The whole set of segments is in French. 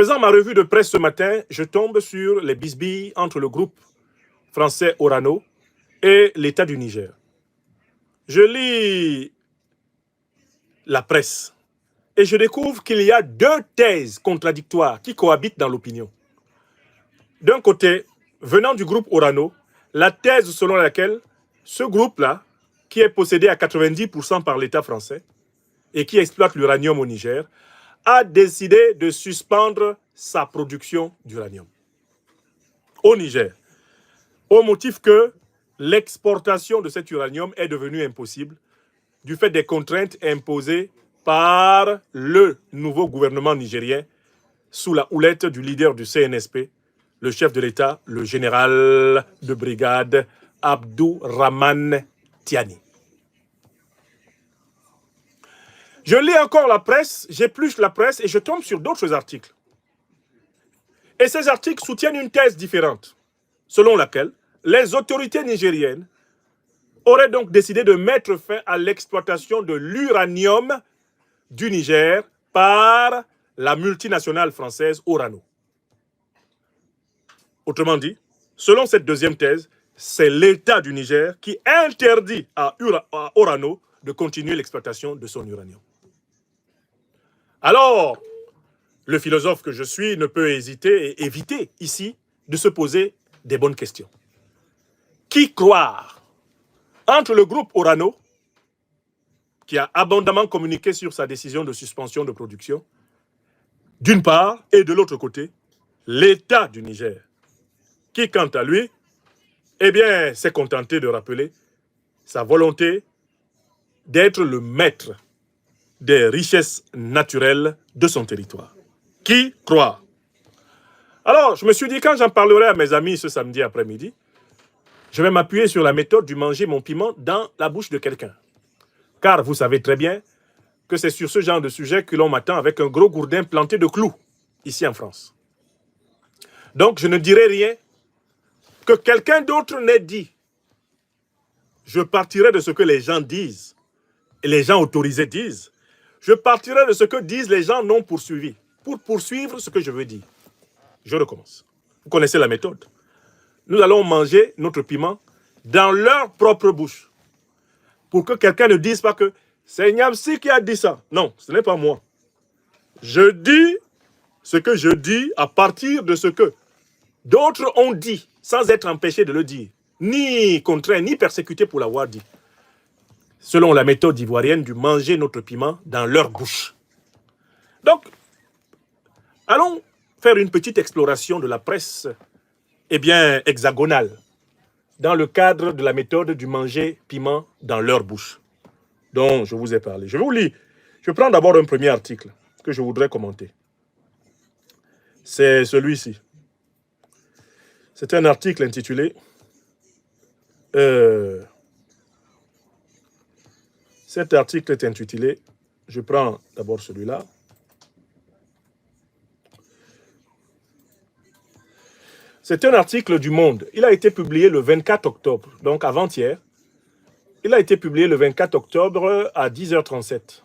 Faisant ma revue de presse ce matin, je tombe sur les bisbilles entre le groupe français Orano et l'État du Niger. Je lis la presse et je découvre qu'il y a deux thèses contradictoires qui cohabitent dans l'opinion. D'un côté, venant du groupe Orano, la thèse selon laquelle ce groupe-là, qui est possédé à 90% par l'État français et qui exploite l'uranium au Niger, a décidé de suspendre sa production d'uranium au Niger, au motif que l'exportation de cet uranium est devenue impossible du fait des contraintes imposées par le nouveau gouvernement nigérien sous la houlette du leader du CNSP, le chef de l'État, le général de brigade Abdourahmane Tiani. Je lis encore la presse, j'épluche la presse et je tombe sur d'autres articles. Et ces articles soutiennent une thèse différente, selon laquelle les autorités nigériennes auraient donc décidé de mettre fin à l'exploitation de l'uranium du Niger par la multinationale française Orano. Autrement dit, selon cette deuxième thèse, c'est l'État du Niger qui interdit à Orano de continuer l'exploitation de son uranium. Alors, le philosophe que je suis ne peut hésiter et éviter ici de se poser des bonnes questions. Qui croire entre le groupe Orano, qui a abondamment communiqué sur sa décision de suspension de production, d'une part, et de l'autre côté, l'État du Niger, qui, quant à lui, eh bien, s'est contenté de rappeler sa volonté d'être le maître des richesses naturelles de son territoire. Qui croit? Alors, je me suis dit, quand j'en parlerai à mes amis ce samedi après-midi, je vais m'appuyer sur la méthode du manger mon piment dans la bouche de quelqu'un. Car vous savez très bien que c'est sur ce genre de sujet que l'on m'attend avec un gros gourdin planté de clous, ici en France. Donc, je ne dirai rien que quelqu'un d'autre n'ait dit. Je partirai de ce que les gens disent, et les gens autorisés disent. Je partirai de ce que disent les gens non poursuivis, pour poursuivre ce que je veux dire. Je recommence. Vous connaissez la méthode. Nous allons manger notre piment dans leur propre bouche. Pour que quelqu'un ne dise pas que c'est Niamsi qui a dit ça. Non, ce n'est pas moi. Je dis ce que je dis à partir de ce que d'autres ont dit, sans être empêchés de le dire, ni contraints, ni persécutés pour l'avoir dit. Selon la méthode ivoirienne du manger notre piment dans leur bouche. Donc, allons faire une petite exploration de la presse, eh bien, hexagonale, dans le cadre de la méthode du manger piment dans leur bouche, dont je vous ai parlé. Je vous lis. Je prends d'abord un premier article que je voudrais commenter. C'est celui-ci. C'est un article intitulé Cet article est intitulé, je prends d'abord celui-là. C'est un article du Monde. Il a été publié le 24 octobre, donc avant-hier. Il a été publié le 24 octobre à 10h37.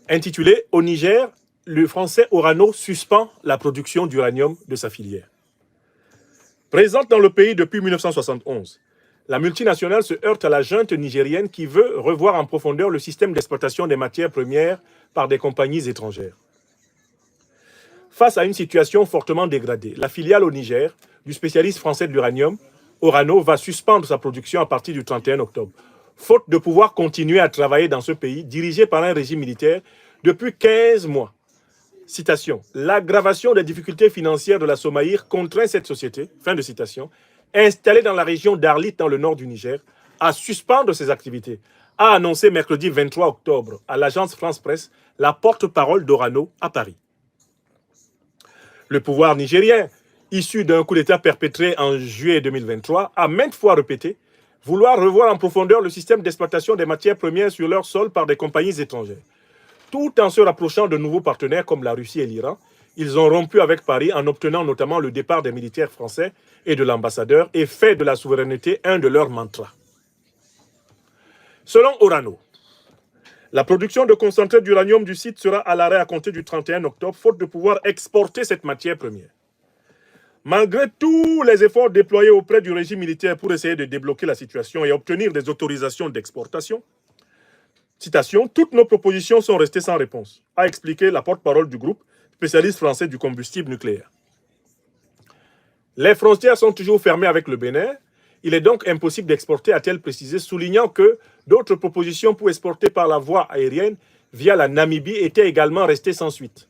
Intitulé « Au Niger, le français Orano suspend la production d'uranium de sa filière ». Présente dans le pays depuis 1971, la multinationale se heurte à la junte nigérienne qui veut revoir en profondeur le système d'exploitation des matières premières par des compagnies étrangères. Face à une situation fortement dégradée, la filiale au Niger du spécialiste français de l'uranium, Orano, va suspendre sa production à partir du 31 octobre, faute de pouvoir continuer à travailler dans ce pays dirigé par un régime militaire depuis 15 mois. Citation, « L'aggravation des difficultés financières de la Somaïr contraint cette société, fin de citation, installée dans la région d'Arlit dans le nord du Niger, à suspendre ses activités », a annoncé mercredi 23 octobre à l'agence France Presse la porte-parole d'Orano à Paris. Le pouvoir nigérien, issu d'un coup d'État perpétré en juillet 2023, a maintes fois répété vouloir revoir en profondeur le système d'exploitation des matières premières sur leur sol par des compagnies étrangères. Tout en se rapprochant de nouveaux partenaires comme la Russie et l'Iran, ils ont rompu avec Paris en obtenant notamment le départ des militaires français et de l'ambassadeur et fait de la souveraineté un de leurs mantras. Selon Orano, La production de concentré d'uranium du site sera à l'arrêt à compter du 31 octobre, faute de pouvoir exporter cette matière première. Malgré tous les efforts déployés auprès du régime militaire pour essayer de débloquer la situation et obtenir des autorisations d'exportation, citation, toutes nos propositions sont restées sans réponse, a expliqué la porte-parole du groupe, spécialiste français du combustible nucléaire. Les frontières sont toujours fermées avec le Bénin. Il est donc impossible d'exporter, a-t-elle précisé, soulignant que d'autres propositions pour exporter par la voie aérienne via la Namibie étaient également restées sans suite.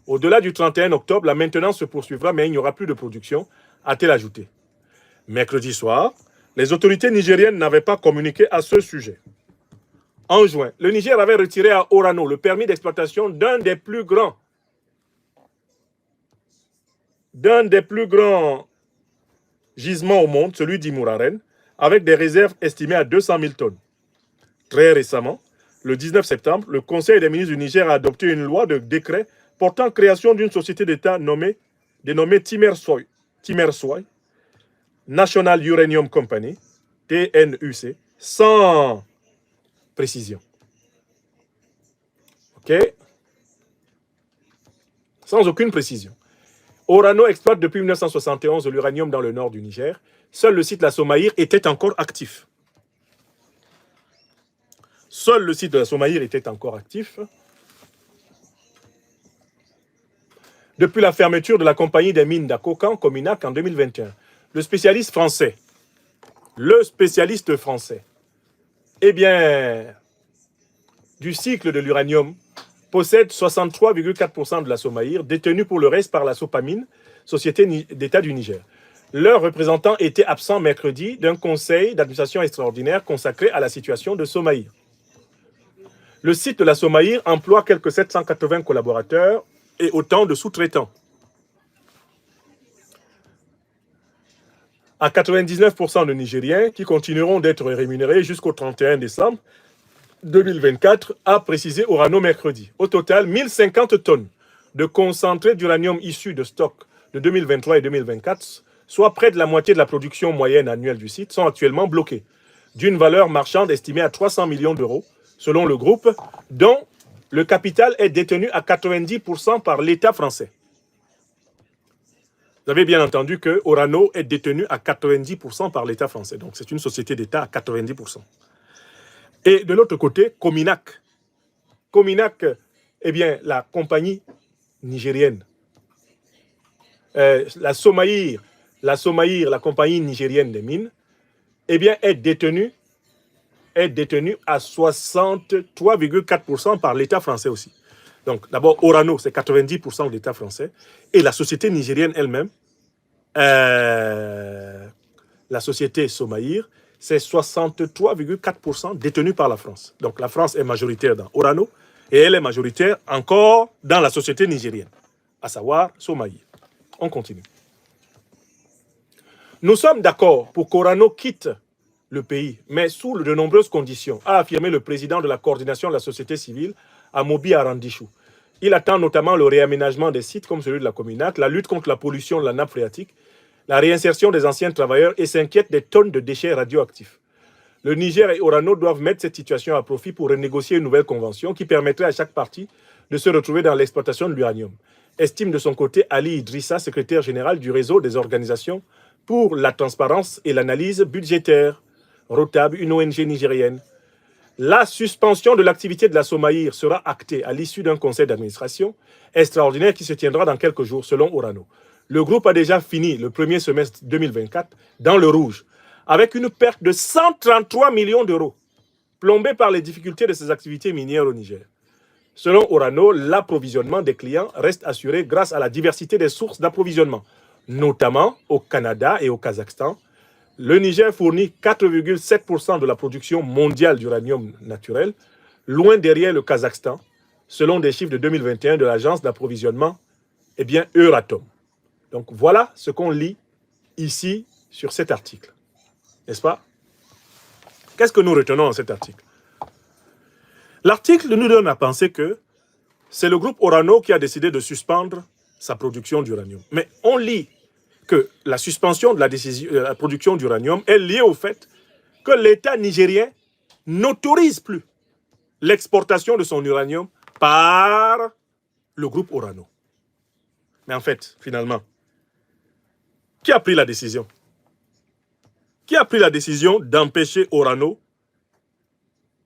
Au-delà du 31 octobre, la maintenance se poursuivra, mais il n'y aura plus de production, a-t-elle ajouté. Mercredi soir, les autorités nigériennes n'avaient pas communiqué à ce sujet. En juin, le Niger avait retiré à Orano le permis d'exploitation d'un des plus grands gisements au monde, celui d'Imouraren, avec des réserves estimées à 200 000 tonnes. Très récemment, le 19 septembre, le Conseil des ministres du Niger a adopté une loi de décret portant création d'une société d'État dénommée Timersoy National Uranium Company, TNUC, sans précision. OK? Sans aucune précision. Orano exploite depuis 1971 de l'uranium dans le nord du Niger. Seul le site de la Somaïr était encore actif. Seul le site de la Somaïr était encore actif. Depuis la fermeture de la compagnie des mines d'Akokan, Cominac, en 2021. Le spécialiste français, eh bien, du cycle de l'uranium, possède 63,4% de la Somaïr, détenue pour le reste par la Sopamine, société d'État du Niger. Leur représentant était absent mercredi d'un conseil d'administration extraordinaire consacré à la situation de Somaïr. Le site de la Somaïr emploie quelques 780 collaborateurs et autant de sous-traitants. À 99% de Nigériens qui continueront d'être rémunérés jusqu'au 31 décembre 2024, a précisé Orano mercredi. Au total, 1050 tonnes de concentré d'uranium issu de stocks de 2023 et 2024, soit près de la moitié de la production moyenne annuelle du site, sont actuellement bloquées, d'une valeur marchande estimée à 300 millions d'euros, selon le groupe, dont le capital est détenu à 90% par l'État français. Vous avez bien entendu que Orano est détenu à 90% par l'État français. Donc c'est une société d'État à 90%. Et de l'autre côté, Cominac. Cominac, eh bien, la compagnie nigérienne. La Somaïr, la compagnie nigérienne des mines, eh bien, est détenue à 63,4% par l'État français aussi. Donc, d'abord, Orano, c'est 90% de l'État français. Et la société nigérienne elle-même, la société Somaïr, c'est 63,4% détenue par la France. Donc, la France est majoritaire dans Orano et elle est majoritaire encore dans la société nigérienne, à savoir Somaïr. On continue. Nous sommes d'accord pour qu'Orano quitte le pays, mais sous de nombreuses conditions, a affirmé le président de la coordination de la société civile, Amobi Arandichou. Il attend notamment le réaménagement des sites comme celui de la Cominac, la lutte contre la pollution de la nappe phréatique, la réinsertion des anciens travailleurs et s'inquiète des tonnes de déchets radioactifs. Le Niger et Orano doivent mettre cette situation à profit pour renégocier une nouvelle convention qui permettrait à chaque partie de se retrouver dans l'exploitation de l'uranium, estime de son côté Ali Idrissa, secrétaire général du réseau des organisations pour la transparence et l'analyse budgétaire, Rotab, une ONG nigérienne. La suspension de l'activité de la Somaïr sera actée à l'issue d'un conseil d'administration extraordinaire qui se tiendra dans quelques jours, selon Orano. Le groupe a déjà fini le premier semestre 2024 dans le rouge, avec une perte de 133 millions d'euros, plombée par les difficultés de ses activités minières au Niger. Selon Orano, l'approvisionnement des clients reste assuré grâce à la diversité des sources d'approvisionnement, notamment au Canada et au Kazakhstan. Le Niger fournit 4,7% de la production mondiale d'uranium naturel, loin derrière le Kazakhstan, selon des chiffres de 2021 de l'agence d'approvisionnement, Euratom. Donc voilà ce qu'on lit ici sur cet article. N'est-ce pas? Qu'est-ce que nous retenons dans cet article? L'article nous donne à penser que c'est le groupe Orano qui a décidé de suspendre sa production d'uranium. Mais on lit que la suspension de la production d'uranium est liée au fait que l'État nigérien n'autorise plus l'exportation de son uranium par le groupe Orano. Mais en fait, finalement, qui a pris la décision? Qui a pris la décision d'empêcher Orano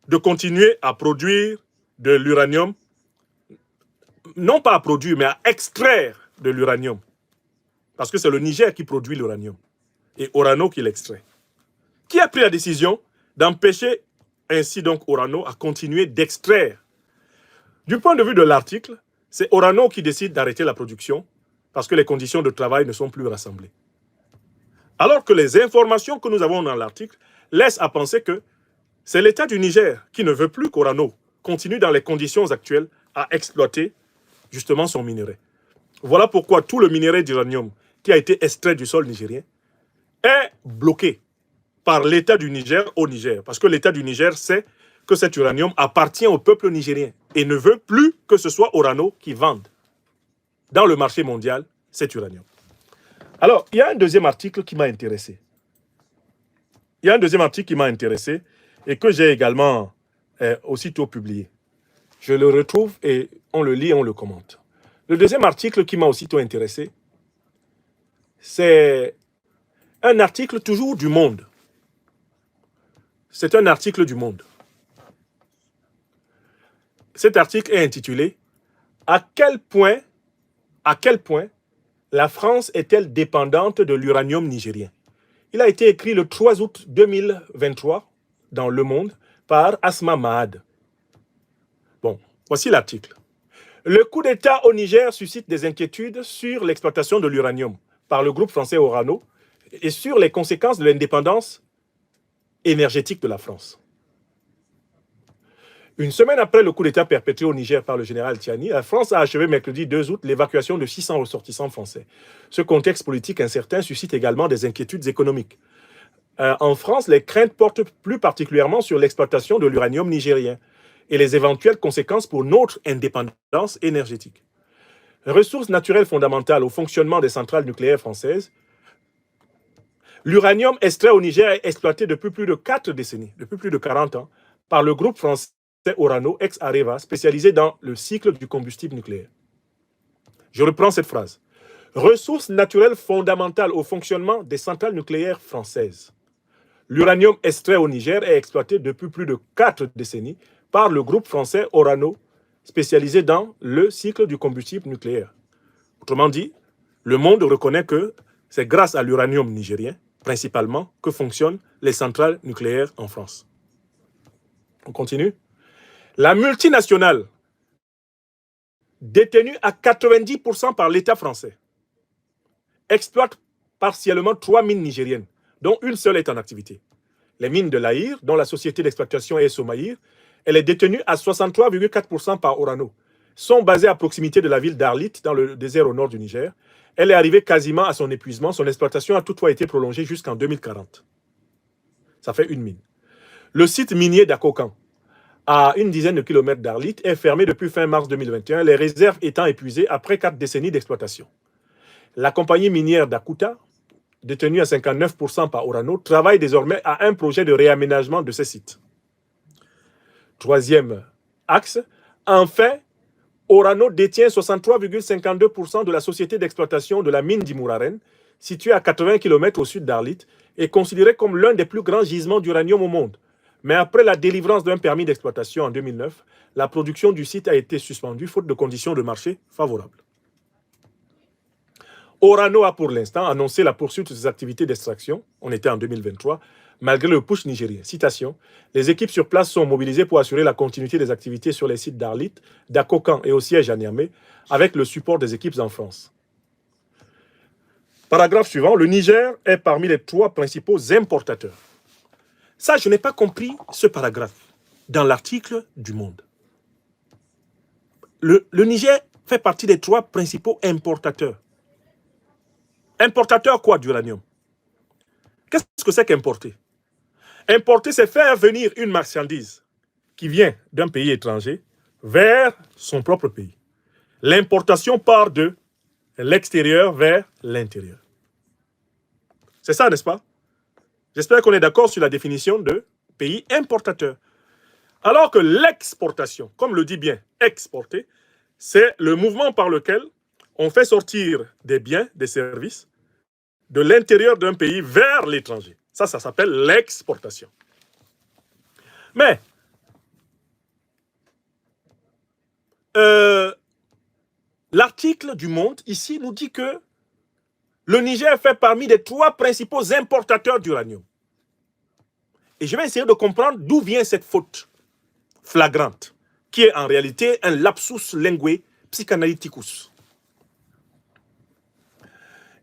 de continuer à produire de l'uranium, non pas à produire, mais à extraire de l'uranium? Parce que c'est le Niger qui produit l'uranium et Orano qui l'extrait. Qui a pris la décision d'empêcher ainsi donc Orano à continuer d'extraire? Du point de vue de l'article, c'est Orano qui décide d'arrêter la production parce que les conditions de travail ne sont plus rassemblées. Alors que les informations que nous avons dans l'article laissent à penser que c'est l'État du Niger qui ne veut plus qu'Orano continue dans les conditions actuelles à exploiter justement son minerai. Voilà pourquoi tout le minerai d'uranium qui a été extrait du sol nigérien est bloqué par l'État du Niger au Niger. Parce que l'État du Niger sait que cet uranium appartient au peuple nigérien et ne veut plus que ce soit Orano qui vende dans le marché mondial cet uranium. Alors, il y a un deuxième article qui m'a intéressé. Il y a un deuxième article qui m'a intéressé et que j'ai également aussitôt publié. Je le retrouve et on le lit et on le commente. Le deuxième article qui m'a aussitôt intéressé, c'est un article toujours du Monde. C'est un article du Monde. Cet article est intitulé « À quel point la France est-elle dépendante de l'uranium nigérien ?» Il a été écrit le 3 août 2023 dans Le Monde par Asma Mahad. Bon, voici l'article. Le coup d'État au Niger suscite des inquiétudes sur l'exploitation de l'uranium par le groupe français Orano et sur les conséquences de l'indépendance énergétique de la France. Une semaine après le coup d'État perpétré au Niger par le général Tiani, la France a achevé mercredi 2 août l'évacuation de 600 ressortissants français. Ce contexte politique incertain suscite également des inquiétudes économiques. En France, les craintes portent plus particulièrement sur l'exploitation de l'uranium nigérien et les éventuelles conséquences pour notre indépendance énergétique. Ressource naturelle fondamentale au fonctionnement des centrales nucléaires françaises, l'uranium extrait au Niger est exploité depuis plus de 4 décennies, depuis plus de 40 ans, par le groupe français Orano, ex-Areva, spécialisé dans le cycle du combustible nucléaire. Je reprends cette phrase. Ressource naturelle fondamentale au fonctionnement des centrales nucléaires françaises. L'uranium extrait au Niger est exploité depuis plus de 4 décennies par le groupe français Orano, spécialisé dans le cycle du combustible nucléaire. Autrement dit, le monde reconnaît que c'est grâce à l'uranium nigérien, principalement, que fonctionnent les centrales nucléaires en France. On continue. La multinationale, détenue à 90% par l'État français, exploite partiellement 3 mines nigériennes, dont une seule est en activité. Les mines de l'Aïr, dont la société d'exploitation est Somaïr, elle est détenue à 63,4% par Orano, sont basées à proximité de la ville d'Arlit, dans le désert au nord du Niger. Elle est arrivée quasiment à son épuisement. Son exploitation a toutefois été prolongée jusqu'en 2040. Ça fait une mine. Le site minier d'Akokan, à une dizaine de kilomètres d'Arlit, est fermé depuis fin mars 2021, les réserves étant épuisées après 4 décennies d'exploitation. La compagnie minière d'Akuta, détenue à 59% par Orano, travaille désormais à un projet de réaménagement de ces sites. Troisième axe, enfin, Orano détient 63,52% de la société d'exploitation de la mine d'Imouraren, située à 80 km au sud d'Arlit, et considérée comme l'un des plus grands gisements d'uranium au monde. Mais après la délivrance d'un permis d'exploitation en 2009, la production du site a été suspendue faute de conditions de marché favorables. Orano a pour l'instant annoncé la poursuite de ses activités d'extraction, on était en 2023, malgré le push nigérien. Citation, les équipes sur place sont mobilisées pour assurer la continuité des activités sur les sites d'Arlit, d'Akokan et au siège à Niamey, avec le support des équipes en France. Paragraphe suivant, le Niger est parmi les 3 principaux importateurs. Ça, je n'ai pas compris ce paragraphe dans l'article du Monde. Le Niger fait partie des 3 principaux importateurs. Importateur quoi d'uranium? Qu'est-ce que c'est qu'importer? Importer, c'est faire venir une marchandise qui vient d'un pays étranger vers son propre pays. L'importation part de l'extérieur vers l'intérieur. C'est ça, n'est-ce pas? J'espère qu'on est d'accord sur la définition de pays importateur. Alors que l'exportation, comme le dit bien exporter, c'est le mouvement par lequel on fait sortir des biens, des services de l'intérieur d'un pays vers l'étranger. Ça s'appelle l'exportation. Mais l'article du Monde, ici, nous dit que le Niger fait parmi les 3 principaux importateurs d'uranium. Et je vais essayer de comprendre d'où vient cette faute flagrante, qui est en réalité un lapsus linguae psychanalyticus.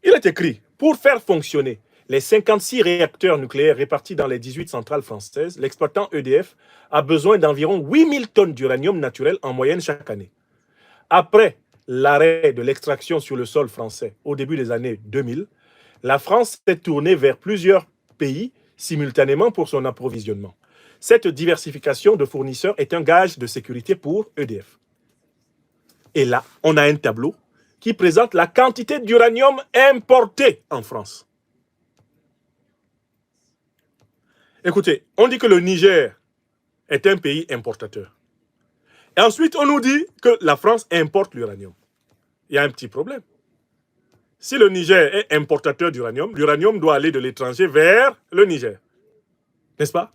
Il est écrit, pour faire fonctionner les 56 réacteurs nucléaires répartis dans les 18 centrales françaises, l'exploitant EDF a besoin d'environ 8000 tonnes d'uranium naturel en moyenne chaque année. Après l'arrêt de l'extraction sur le sol français au début des années 2000, la France s'est tournée vers plusieurs pays simultanément pour son approvisionnement. Cette diversification de fournisseurs est un gage de sécurité pour EDF. Et là, on a un tableau qui présente la quantité d'uranium importé en France. Écoutez, on dit que le Niger est un pays importateur. Et ensuite, on nous dit que la France importe l'uranium. Il y a un petit problème. Si le Niger est importateur d'uranium, l'uranium doit aller de l'étranger vers le Niger. N'est-ce pas?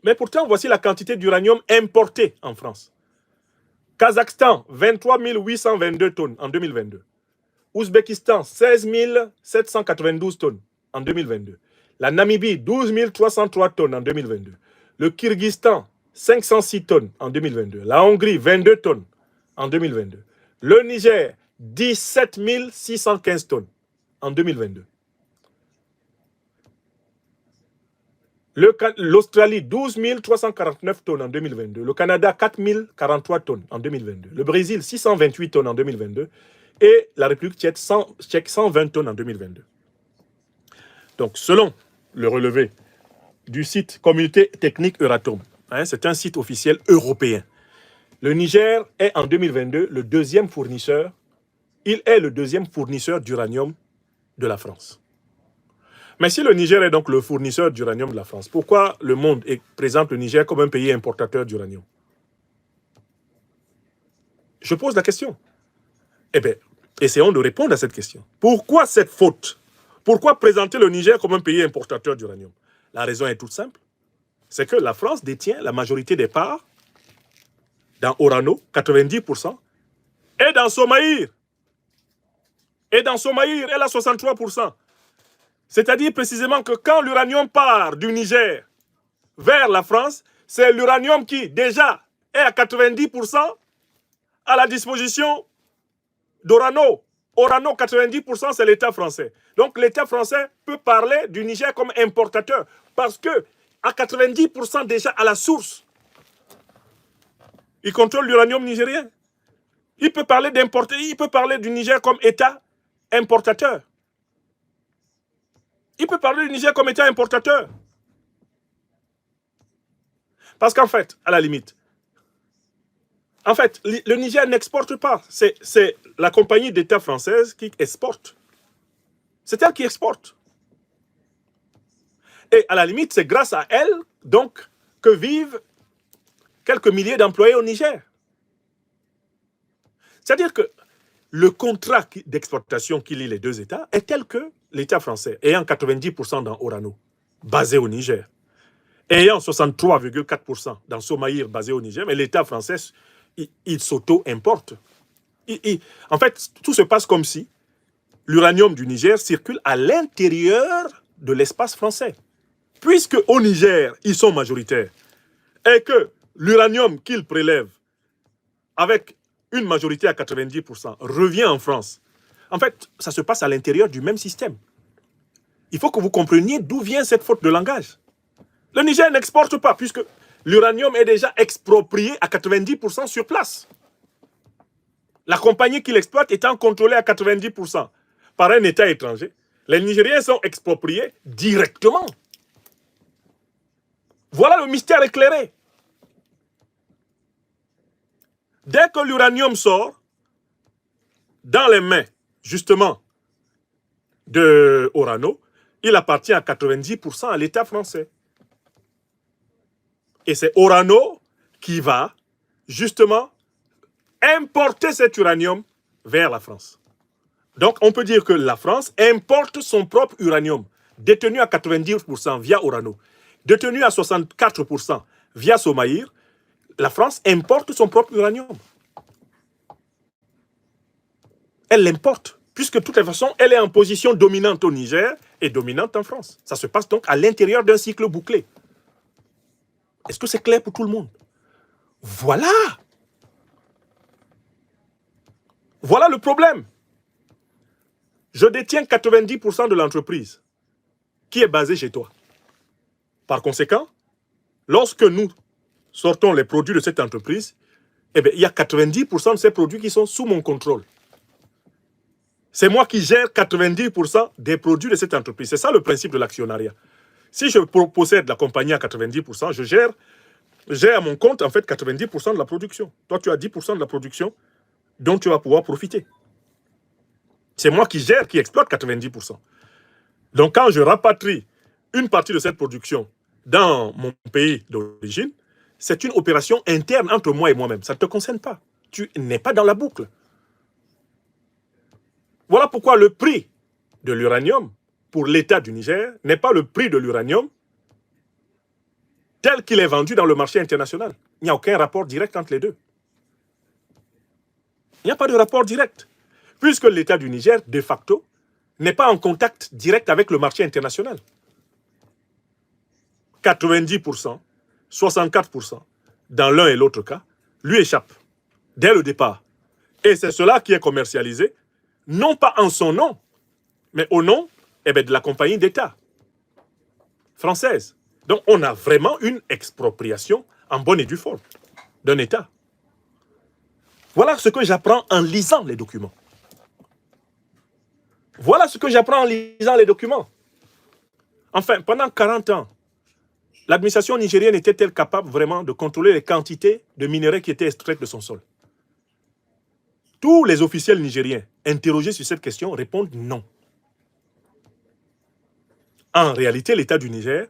Mais pourtant, voici la quantité d'uranium importé en France. Kazakhstan, 23 822 tonnes en 2022. Ouzbékistan, 16 792 tonnes en 2022. La Namibie, 12 303 tonnes en 2022. Le Kyrgyzstan, 506 tonnes en 2022. La Hongrie, 22 tonnes en 2022. Le Niger, 17 615 tonnes en 2022. L'Australie, 12 349 tonnes en 2022. Le Canada, 4 043 tonnes en 2022. Le Brésil, 628 tonnes en 2022. Et la République tchèque, 120 tonnes en 2022. Donc, selon le relevé du site Communauté technique Euratom, c'est un site officiel européen, le Niger est en 2022 le deuxième fournisseur. Il est le deuxième fournisseur d'uranium de la France. Mais si le Niger est donc le fournisseur d'uranium de la France, pourquoi le monde présente le Niger comme un pays importateur d'uranium? Je pose la question. Eh bien, essayons de répondre à cette question. Pourquoi cette faute? Pourquoi présenter le Niger comme un pays importateur d'uranium? La raison est toute simple. C'est que la France détient la majorité des parts dans Orano, 90%, et dans Somaïr. Et dans Somaïr, elle a 63%. C'est-à-dire précisément que quand l'uranium part du Niger vers la France, c'est l'uranium qui, déjà, est à 90% à la disposition d'Orano. Orano, 90%, c'est l'État français. Donc, l'État français peut parler du Niger comme importateur parce que, à 90% déjà à la source, il contrôle l'uranium nigérien. Il peut parler d'importer, il peut parler du Niger comme État importateur. Il peut parler du Niger comme État importateur. Parce qu'en fait, à la limite, le Niger n'exporte pas. C'est la compagnie d'État française qui exporte. C'est elle qui exporte. Et à la limite, c'est grâce à elle, donc, que vivent quelques milliers d'employés au Niger. C'est-à-dire que le contrat d'exportation qui lie les deux États est tel que l'État français, ayant 90% dans Orano, basé au Niger, ayant 63,4% dans Somaïr, basé au Niger, mais l'État français, il s'auto-importe. En fait, tout se passe comme si l'uranium du Niger circule à l'intérieur de l'espace français. Puisque au Niger, ils sont majoritaires, et que l'uranium qu'ils prélèvent avec une majorité à 90% revient en France. En fait, ça se passe à l'intérieur du même système. Il faut que vous compreniez d'où vient cette faute de langage. Le Niger n'exporte pas, puisque l'uranium est déjà exproprié à 90% sur place. La compagnie qui l'exploite étant contrôlée à 90% par un État étranger, les Nigériens sont expropriés directement. Voilà le mystère éclairé. Dès que l'uranium sort dans les mains, justement, de Orano, il appartient à 90% à l'État français. Et c'est Orano qui va justement importer cet uranium vers la France. Donc, on peut dire que la France importe son propre uranium, détenu à 90% via Orano, détenu à 64% via Somaïr. La France importe son propre uranium. Elle l'importe, puisque de toute façon, elle est en position dominante au Niger et dominante en France. Ça se passe donc à l'intérieur d'un cycle bouclé. Est-ce que c'est clair pour tout le monde? Voilà. Voilà le problème. Je détiens 90% de l'entreprise qui est basée chez toi. Par conséquent, lorsque nous sortons les produits de cette entreprise, eh bien, il y a 90% de ces produits qui sont sous mon contrôle. C'est moi qui gère 90% des produits de cette entreprise. C'est ça le principe de l'actionnariat. Si je possède la compagnie à 90%, je gère à mon compte en fait 90% de la production. Toi, tu as 10% de la production dont tu vas pouvoir profiter. C'est moi qui gère, qui exploite 90%. Donc, quand je rapatrie une partie de cette production dans mon pays d'origine, c'est une opération interne entre moi et moi-même. Ça ne te concerne pas. Tu n'es pas dans la boucle. Voilà pourquoi le prix de l'uranium pour l'État du Niger n'est pas le prix de l'uranium tel qu'il est vendu dans le marché international. Il n'y a aucun rapport direct entre les deux. Il n'y a pas de rapport direct, puisque l'État du Niger, de facto, n'est pas en contact direct avec le marché international. 90%, 64%, dans l'un et l'autre cas, lui échappe dès le départ. Et c'est cela qui est commercialisé, non pas en son nom, mais au nom de la compagnie d'État française. Donc on a vraiment une expropriation en bonne et due forme d'un État. Voilà ce que j'apprends en lisant les documents. Voilà ce que j'apprends en lisant les documents. Enfin, pendant 40 ans, l'administration nigérienne était-elle capable vraiment de contrôler les quantités de minerais qui étaient extraites de son sol? Tous les officiels nigériens interrogés sur cette question répondent non. En réalité, l'État du Niger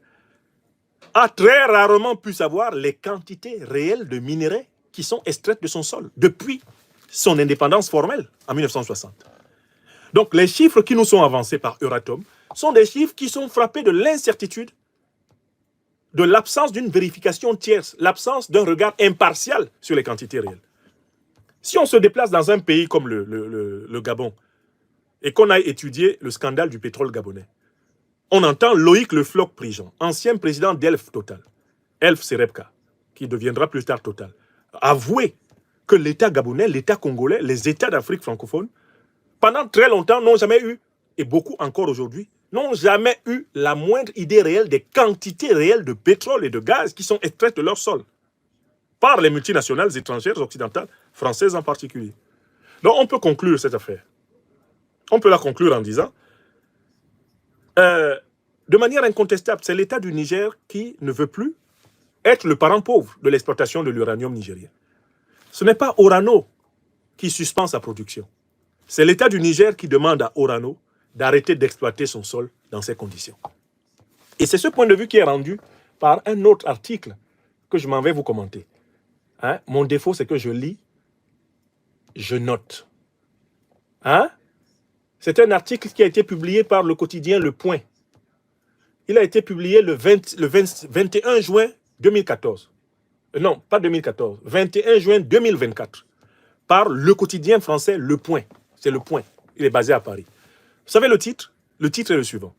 a très rarement pu savoir les quantités réelles de minerais qui sont extraites de son sol depuis son indépendance formelle en 1960. Donc les chiffres qui nous sont avancés par Euratom sont des chiffres qui sont frappés de l'incertitude, de l'absence d'une vérification tierce, l'absence d'un regard impartial sur les quantités réelles. Si on se déplace dans un pays comme le Gabon et qu'on a étudié le scandale du pétrole gabonais, on entend Loïc Le Floch-Prigent, ancien président d'Elf Total, Elf Serebka, qui deviendra plus tard Total, avouer que l'État gabonais, l'État congolais, les États d'Afrique francophone, pendant très longtemps, n'ont jamais eu, et beaucoup encore aujourd'hui, n'ont jamais eu la moindre idée réelle des quantités réelles de pétrole et de gaz qui sont extraites de leur sol, par les multinationales étrangères, occidentales, françaises en particulier. Donc on peut conclure cette affaire. On peut la conclure en disant, de manière incontestable, c'est l'État du Niger qui ne veut plus être le parent pauvre de l'exploitation de l'uranium nigérien. Ce n'est pas Orano qui suspend sa production. C'est l'État du Niger qui demande à Orano d'arrêter d'exploiter son sol dans ces conditions. Et c'est ce point de vue qui est rendu par un autre article que je m'en vais vous commenter. Hein? Mon défaut, c'est que je lis, je note. Hein? C'est un article qui a été publié par le quotidien Le Point. Il a été publié le 21 juin 2014. Non, pas 2014. 21 juin 2024. Par le quotidien français Le Point. C'est Le Point. Il est basé à Paris. Vous savez le titre? Le titre est le suivant.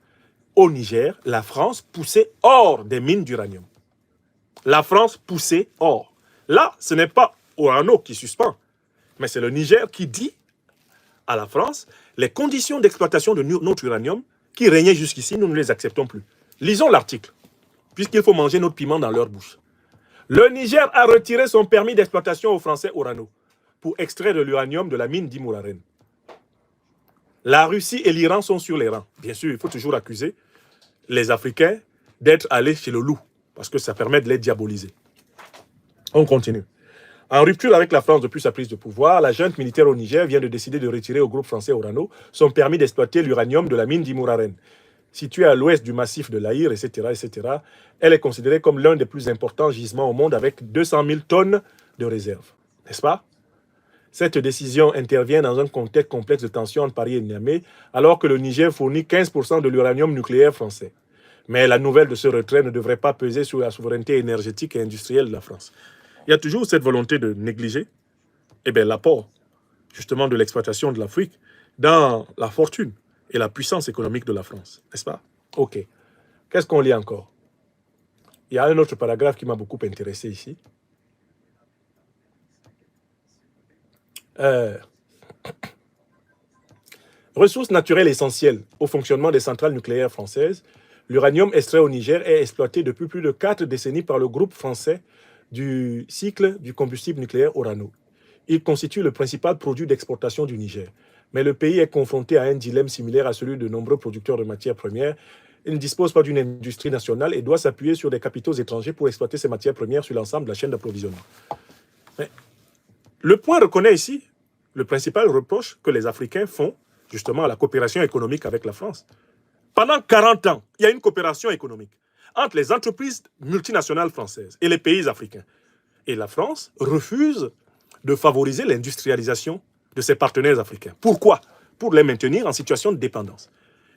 Au Niger, la France poussée hors des mines d'uranium. La France poussée hors. Là, ce n'est pas Orano qui suspend, mais c'est le Niger qui dit à la France les conditions d'exploitation de notre uranium qui régnaient jusqu'ici, nous ne les acceptons plus. Lisons l'article, puisqu'il faut manger notre piment dans leur bouche. Le Niger a retiré son permis d'exploitation au Français Orano pour extraire de l'uranium de la mine d'Imouraren. La Russie et l'Iran sont sur les rangs. Bien sûr, il faut toujours accuser les Africains d'être allés chez le loup, parce que ça permet de les diaboliser. On continue. En rupture avec la France depuis sa prise de pouvoir, la junte militaire au Niger vient de décider de retirer au groupe français Orano son permis d'exploiter l'uranium de la mine d'Imouraren. située à l'ouest du massif de l'Aïr, etc., etc., elle est considérée comme l'un des plus importants gisements au monde avec 200 000 tonnes de réserves. N'est-ce pas? Cette décision intervient dans un contexte complexe de tension entre Paris et Niamey, alors que le Niger fournit 15% de l'uranium nucléaire français. Mais la nouvelle de ce retrait ne devrait pas peser sur la souveraineté énergétique et industrielle de la France. Il y a toujours cette volonté de négliger l'apport justement de l'exploitation de l'Afrique dans la fortune et la puissance économique de la France. N'est-ce pas? Ok. Qu'est-ce qu'on lit encore? Il y a un autre paragraphe qui m'a beaucoup intéressé ici. Ressources naturelles essentielles au fonctionnement des centrales nucléaires françaises, l'uranium extrait au Niger est exploité depuis plus de 4 décennies par le groupe français du cycle du combustible nucléaire Orano. Il constitue le principal produit d'exportation du Niger. Mais le pays est confronté à un dilemme similaire à celui de nombreux producteurs de matières premières. Il ne dispose pas d'une industrie nationale et doit s'appuyer sur des capitaux étrangers pour exploiter ces matières premières sur l'ensemble de la chaîne d'approvisionnement. Le point reconnaît ici le principal reproche que les Africains font justement à la coopération économique avec la France. Pendant 40 ans, il y a une coopération économique entre les entreprises multinationales françaises et les pays africains. Et la France refuse de favoriser l'industrialisation de ses partenaires africains. Pourquoi? Pour les maintenir en situation de dépendance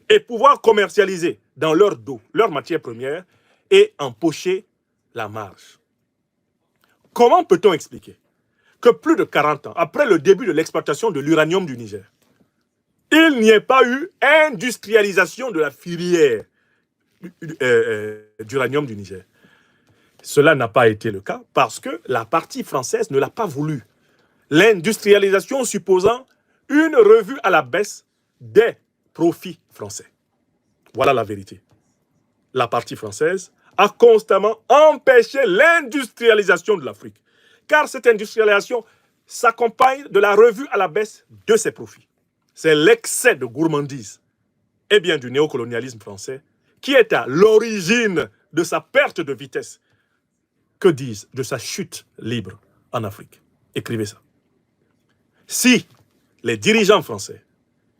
et pouvoir commercialiser dans leur dos leurs matières premières et empocher la marge. Comment peut-on expliquer que plus de 40 ans après le début de l'exploitation de l'uranium du Niger, il n'y ait pas eu industrialisation de la filière d'uranium du Niger? Cela n'a pas été le cas parce que la partie française ne l'a pas voulu. L'industrialisation supposant une revue à la baisse des profits français. Voilà la vérité. La partie française a constamment empêché l'industrialisation de l'Afrique, car cette industrialisation s'accompagne de la revue à la baisse de ses profits. C'est l'excès de gourmandise et bien du néocolonialisme français qui est à l'origine de sa perte de vitesse. Que disent de sa chute libre en Afrique? Écrivez ça. Si les dirigeants français,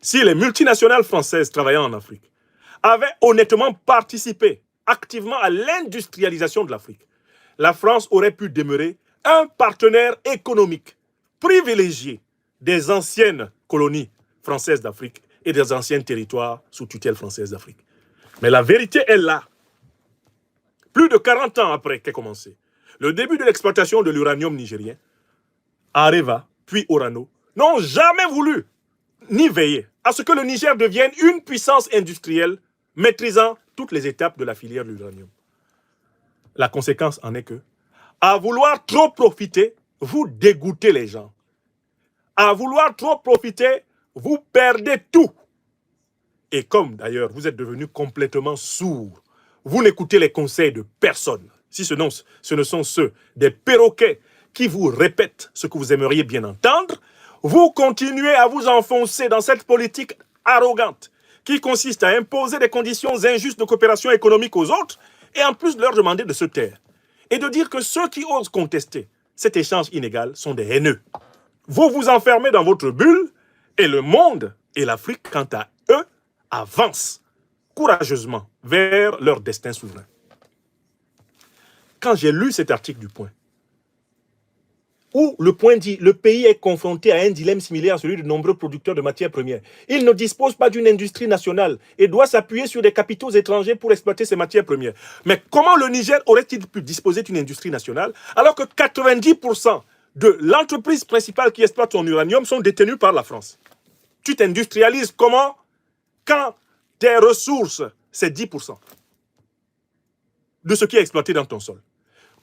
si les multinationales françaises travaillant en Afrique avaient honnêtement participé activement à l'industrialisation de l'Afrique, la France aurait pu demeurer un partenaire économique privilégié des anciennes colonies françaises d'Afrique et des anciens territoires sous tutelle française d'Afrique. Mais la vérité est là. Plus de 40 ans après qu'est commencé le début de l'exploitation de l'uranium nigérien, Areva, puis Orano, n'ont jamais voulu ni veiller à ce que le Niger devienne une puissance industrielle maîtrisant toutes les étapes de la filière de l'uranium. La conséquence en est que, à vouloir trop profiter, vous dégoûtez les gens. À vouloir trop profiter, vous perdez tout. Et comme d'ailleurs vous êtes devenus complètement sourds, vous n'écoutez les conseils de personne, si ce ne sont ceux des perroquets qui vous répètent ce que vous aimeriez bien entendre, vous continuez à vous enfoncer dans cette politique arrogante qui consiste à imposer des conditions injustes de coopération économique aux autres et en plus de leur demander de se taire et de dire que ceux qui osent contester cet échange inégal sont des haineux. Vous vous enfermez dans votre bulle et le monde et l'Afrique, quant à eux, avancent courageusement vers leur destin souverain. Quand j'ai lu cet article du Point, où le Point dit le pays est confronté à un dilemme similaire à celui de nombreux producteurs de matières premières. Il ne dispose pas d'une industrie nationale et doit s'appuyer sur des capitaux étrangers pour exploiter ces matières premières. Mais comment le Niger aurait-il pu disposer d'une industrie nationale alors que 90% de l'entreprise principale qui exploite son uranium sont détenues par la France? Tu t'industrialises comment quand tes ressources, c'est 10% de ce qui est exploité dans ton sol?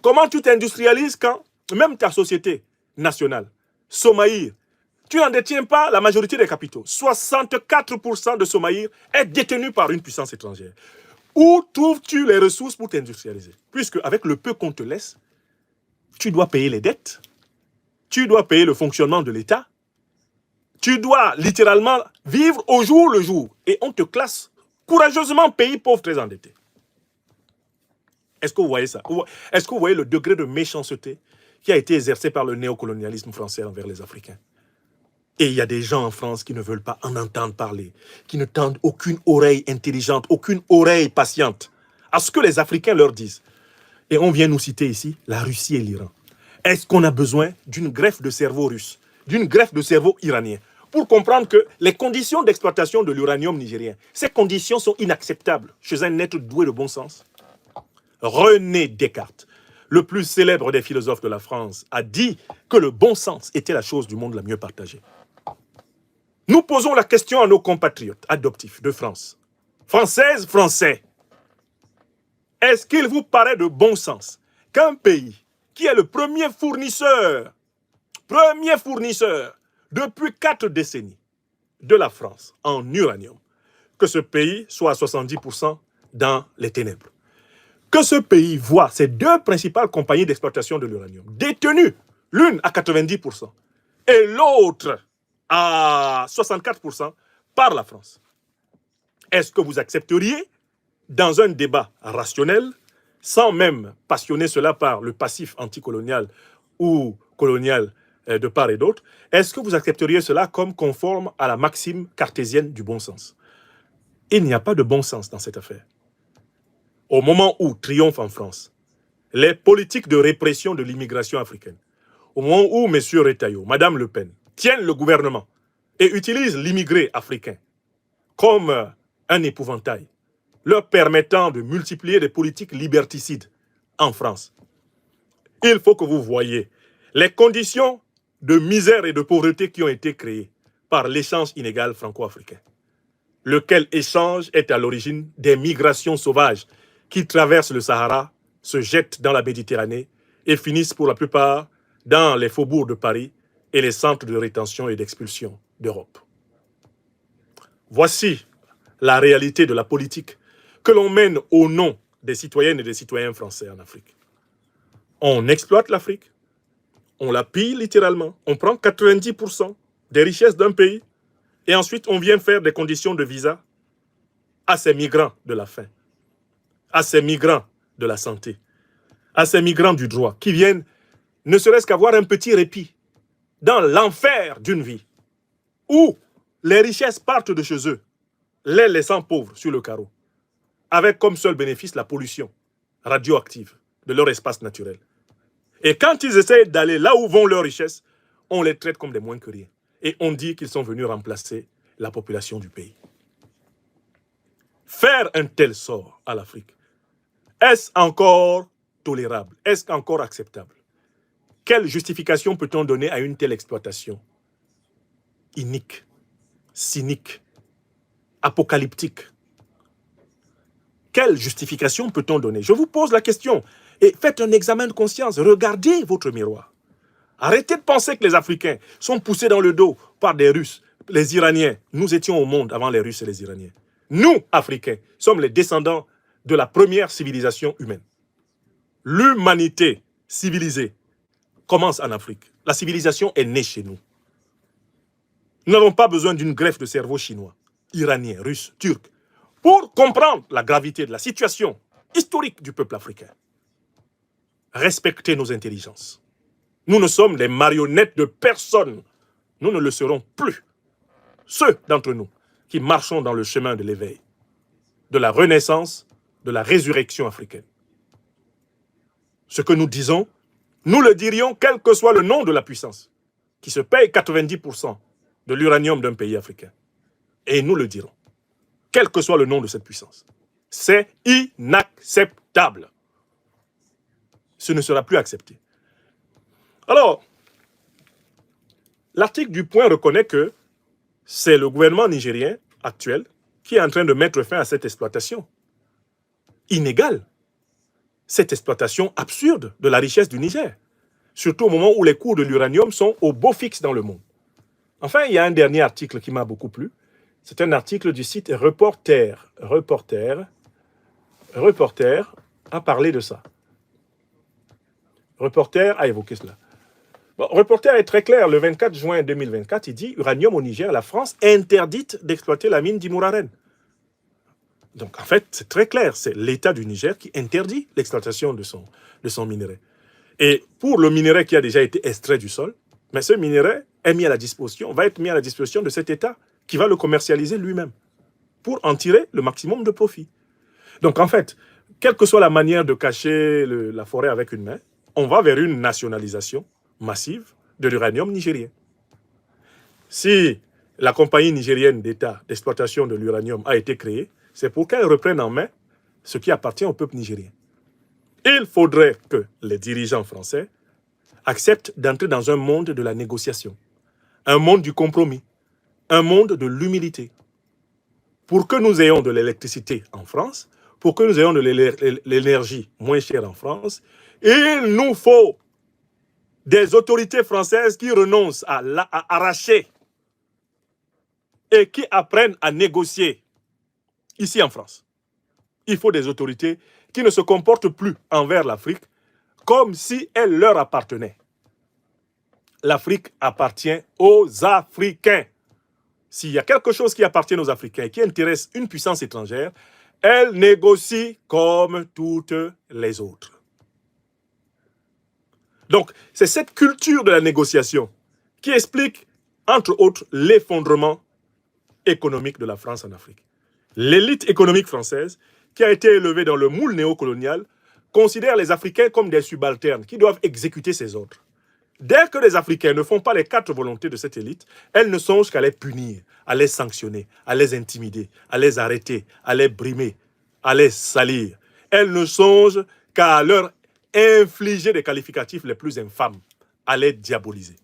Comment tu t'industrialises quand même ta société nationale, Somaïr, tu n'en détiens pas la majorité des capitaux. 64% de Somaïr est détenu par une puissance étrangère. Où trouves-tu les ressources pour t'industrialiser? Puisque avec le peu qu'on te laisse, tu dois payer les dettes, tu dois payer le fonctionnement de l'État, tu dois littéralement vivre au jour le jour. Et on te classe courageusement pays pauvre très endetté. Est-ce que vous voyez ça? Est-ce que vous voyez le degré de méchanceté qui a été exercé par le néocolonialisme français envers les Africains? Et il y a des gens en France qui ne veulent pas en entendre parler, qui ne tendent aucune oreille intelligente, aucune oreille patiente à ce que les Africains leur disent. Et on vient nous citer ici la Russie et l'Iran. Est-ce qu'on a besoin d'une greffe de cerveau russe, d'une greffe de cerveau iranien, pour comprendre que les conditions d'exploitation de l'uranium nigérien, ces conditions sont inacceptables chez un être doué de bon sens? René Descartes, le plus célèbre des philosophes de la France, a dit que le bon sens était la chose du monde la mieux partagée. Nous posons la question à nos compatriotes adoptifs de France. Françaises, Français, est-ce qu'il vous paraît de bon sens qu'un pays qui est le premier fournisseur depuis 4 décennies de la France en uranium, que ce pays soit à 70% dans les ténèbres, que ce pays voit ses 2 principales compagnies d'exploitation de l'uranium détenues, l'une à 90% et l'autre à 64% par la France. Est-ce que vous accepteriez, dans un débat rationnel, sans même passionner cela par le passif anticolonial ou colonial de part et d'autre, est-ce que vous accepteriez cela comme conforme à la maxime cartésienne du bon sens? Il n'y a pas de bon sens dans cette affaire. Au moment où triomphent en France les politiques de répression de l'immigration africaine, au moment où M. Retailleau, Mme Le Pen, tiennent le gouvernement et utilisent l'immigré africain comme un épouvantail, leur permettant de multiplier des politiques liberticides en France. Il faut que vous voyiez les conditions de misère et de pauvreté qui ont été créées par l'échange inégal franco-africain, lequel échange est à l'origine des migrations sauvages qui traversent le Sahara, se jettent dans la Méditerranée et finissent pour la plupart dans les faubourgs de Paris et les centres de rétention et d'expulsion d'Europe. Voici la réalité de la politique que l'on mène au nom des citoyennes et des citoyens français en Afrique. On exploite l'Afrique, on la pille littéralement, on prend 90% des richesses d'un pays et ensuite on vient faire des conditions de visa à ces migrants de la faim, à ces migrants de la santé, à ces migrants du droit qui viennent ne serait-ce qu'avoir un petit répit dans l'enfer d'une vie où les richesses partent de chez eux, les laissant pauvres sur le carreau, avec comme seul bénéfice la pollution radioactive de leur espace naturel. Et quand ils essaient d'aller là où vont leurs richesses, on les traite comme des moins que rien. Et on dit qu'ils sont venus remplacer la population du pays. Faire un tel sort à l'Afrique, est-ce encore tolérable? Est-ce encore acceptable? Quelle justification peut-on donner à une telle exploitation inique, cynique, apocalyptique? Quelle justification peut-on donner? Je vous pose la question et faites un examen de conscience. Regardez votre miroir. Arrêtez de penser que les Africains sont poussés dans le dos par des Russes, les Iraniens. Nous étions au monde avant les Russes et les Iraniens. Nous, Africains, sommes les descendants de la première civilisation humaine. L'humanité civilisée commence en Afrique. La civilisation est née chez nous. Nous n'avons pas besoin d'une greffe de cerveau chinois, iranien, russe, turc, pour comprendre la gravité de la situation historique du peuple africain. Respectez nos intelligences. Nous ne sommes les marionnettes de personne. Nous ne le serons plus. Ceux d'entre nous qui marchons dans le chemin de l'éveil, de la renaissance, de la résurrection africaine. Ce que nous disons, nous le dirions quel que soit le nom de la puissance, qui se paye 90% de l'uranium d'un pays africain. Et nous le dirons, quel que soit le nom de cette puissance. C'est inacceptable. Ce ne sera plus accepté. Alors, l'article du Point reconnaît que c'est le gouvernement nigérien actuel qui est en train de mettre fin à cette exploitation inégale, cette exploitation absurde de la richesse du Niger, surtout au moment où les cours de l'uranium sont au beau fixe dans le monde. Enfin, il y a un dernier article qui m'a beaucoup plu. C'est un article du site Reporter. Reporter a parlé de ça. Reporter a évoqué cela. Bon, Reporter est très clair. Le 24 juin 2024, il dit « Uranium au Niger, la France interdite d'exploiter la mine d'Imouraren ». Donc, en fait, c'est très clair. C'est l'État du Niger qui interdit l'exploitation de son minerai. Et pour le minerai qui a déjà été extrait du sol, mais ce minerai est mis à la disposition, va être mis à la disposition de cet État qui va le commercialiser lui-même pour en tirer le maximum de profit. Donc en fait, quelle que soit la manière de cacher la forêt avec une main, on va vers une nationalisation massive de l'uranium nigérien. Si la compagnie nigérienne d'État d'exploitation de l'uranium a été créée, c'est pour qu'elle reprenne en main ce qui appartient au peuple nigérien. Il faudrait que les dirigeants français acceptent d'entrer dans un monde de la négociation, un monde du compromis, un monde de l'humilité. Pour que nous ayons de l'électricité en France, pour que nous ayons de l'énergie moins chère en France, il nous faut des autorités françaises qui renoncent à arracher et qui apprennent à négocier ici en France. Il faut des autorités qui ne se comportent plus envers l'Afrique comme si elle leur appartenait. L'Afrique appartient aux Africains. S'il y a quelque chose qui appartient aux Africains et qui intéresse une puissance étrangère, elle négocie comme toutes les autres. Donc, c'est cette culture de la négociation qui explique, entre autres, l'effondrement économique de la France en Afrique. L'élite économique française, qui a été élevée dans le moule néocolonial, considère les Africains comme des subalternes qui doivent exécuter ses ordres. Dès que les Africains ne font pas les 4 volontés de cette élite, elle ne songe qu'à les punir, à les sanctionner, à les intimider, à les arrêter, à les brimer, à les salir. Elle ne songe qu'à leur infliger des qualificatifs les plus infâmes, à les diaboliser.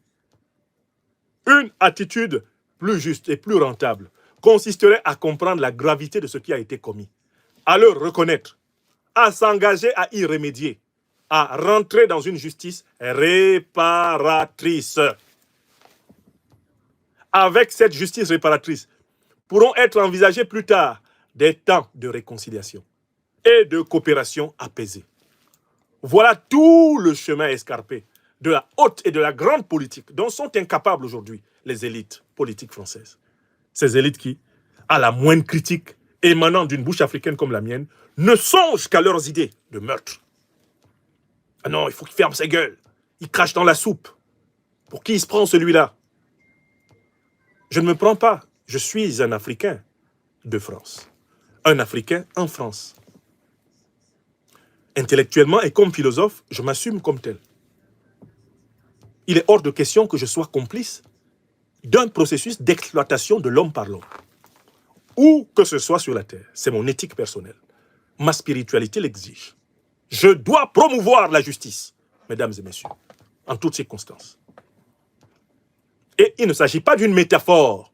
Une attitude plus juste et plus rentable consisterait à comprendre la gravité de ce qui a été commis, à le reconnaître, à s'engager à y remédier, à rentrer dans une justice réparatrice. Avec cette justice réparatrice, pourront être envisagés plus tard des temps de réconciliation et de coopération apaisée. Voilà tout le chemin escarpé de la haute et de la grande politique dont sont incapables aujourd'hui les élites politiques françaises. Ces élites qui, à la moindre critique émanant d'une bouche africaine comme la mienne, ne songent qu'à leurs idées de meurtre. Ah non, il faut qu'il ferme ses gueules. Il crache dans la soupe. Pour qui il se prend celui-là? Je ne me prends pas. Je suis un Africain de France. Un Africain en France. Intellectuellement et comme philosophe, je m'assume comme tel. Il est hors de question que je sois complice d'un processus d'exploitation de l'homme par l'homme. Où que ce soit sur la terre. C'est mon éthique personnelle. Ma spiritualité l'exige. Je dois promouvoir la justice, mesdames et messieurs, en toutes circonstances. Et il ne s'agit pas d'une métaphore,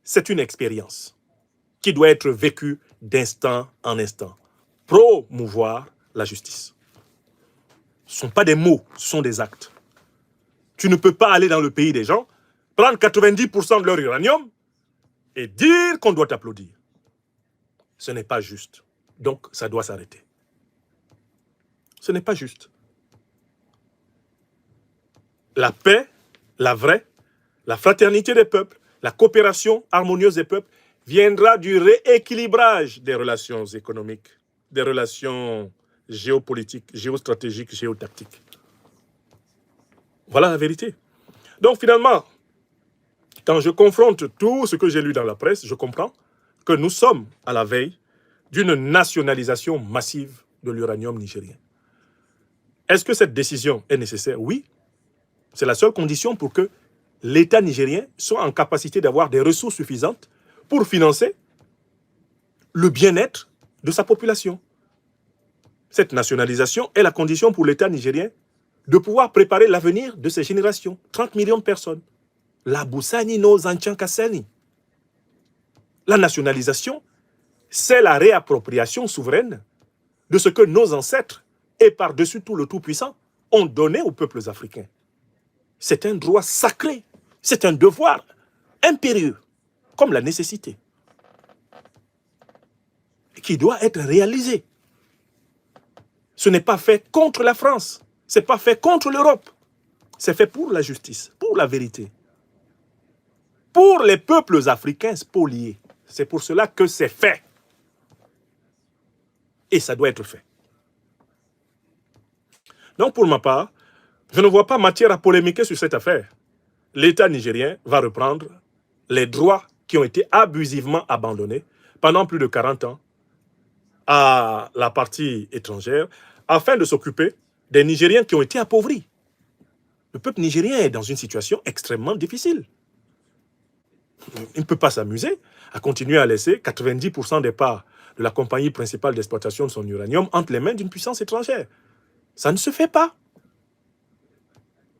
c'est une expérience qui doit être vécue d'instant en instant. Promouvoir la justice. Ce ne sont pas des mots, ce sont des actes. Tu ne peux pas aller dans le pays des gens, prendre 90% de leur uranium et dire qu'on doit t'applaudir. Ce n'est pas juste. Donc, ça doit s'arrêter. Ce n'est pas juste. La paix, la vraie, la fraternité des peuples, la coopération harmonieuse des peuples viendra du rééquilibrage des relations économiques, des relations géopolitiques, géostratégiques, géotactiques. Voilà la vérité. Donc finalement, quand je confronte tout ce que j'ai lu dans la presse, je comprends que nous sommes à la veille d'une nationalisation massive de l'uranium nigérien. Est-ce que cette décision est nécessaire? Oui. C'est la seule condition pour que l'État nigérien soit en capacité d'avoir des ressources suffisantes pour financer le bien-être de sa population. Cette nationalisation est la condition pour l'État nigérien de pouvoir préparer l'avenir de ses générations. 30 millions de personnes. La Boussani no Zanchan-Kassani. La nationalisation, c'est la réappropriation souveraine de ce que nos ancêtres, et par-dessus tout le Tout-Puissant, ont donné aux peuples africains. C'est un droit sacré, c'est un devoir impérieux, comme la nécessité, qui doit être réalisé. Ce n'est pas fait contre la France, ce n'est pas fait contre l'Europe, c'est fait pour la justice, pour la vérité. Pour les peuples africains spoliés, c'est pour cela que c'est fait. Et ça doit être fait. Donc pour ma part, je ne vois pas matière à polémiquer sur cette affaire. l'État nigérien va reprendre les droits qui ont été abusivement abandonnés pendant plus de 40 ans à la partie étrangère afin de s'occuper des Nigériens qui ont été appauvris. Le peuple nigérien est dans une situation extrêmement difficile. Il ne peut pas s'amuser à continuer à laisser 90% des parts de la compagnie principale d'exploitation de son uranium entre les mains d'une puissance étrangère. Ça ne se fait pas.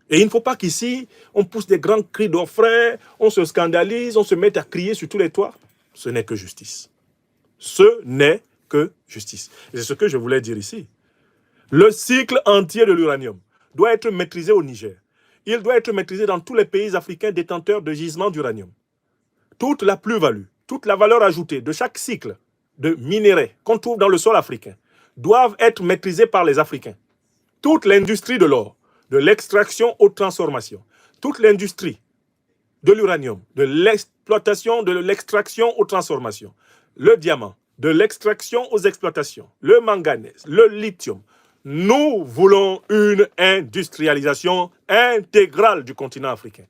Et il ne faut pas qu'ici, on pousse des grands cris d'orfraie, on se scandalise, on se mette à crier sur tous les toits. Ce n'est que justice. Ce n'est que justice. Et c'est ce que je voulais dire ici. Le cycle entier de l'uranium doit être maîtrisé au Niger. Il doit être maîtrisé dans tous les pays africains détenteurs de gisements d'uranium. Toute la plus-value, toute la valeur ajoutée de chaque cycle de minerais qu'on trouve dans le sol africain doivent être maîtrisés par les Africains. Toute l'industrie de l'or, de l'extraction aux transformations, toute l'industrie de l'uranium, de l'exploitation, de l'extraction aux transformations, le diamant, de l'extraction aux exploitations, le manganèse, le lithium. Nous voulons une industrialisation intégrale du continent africain.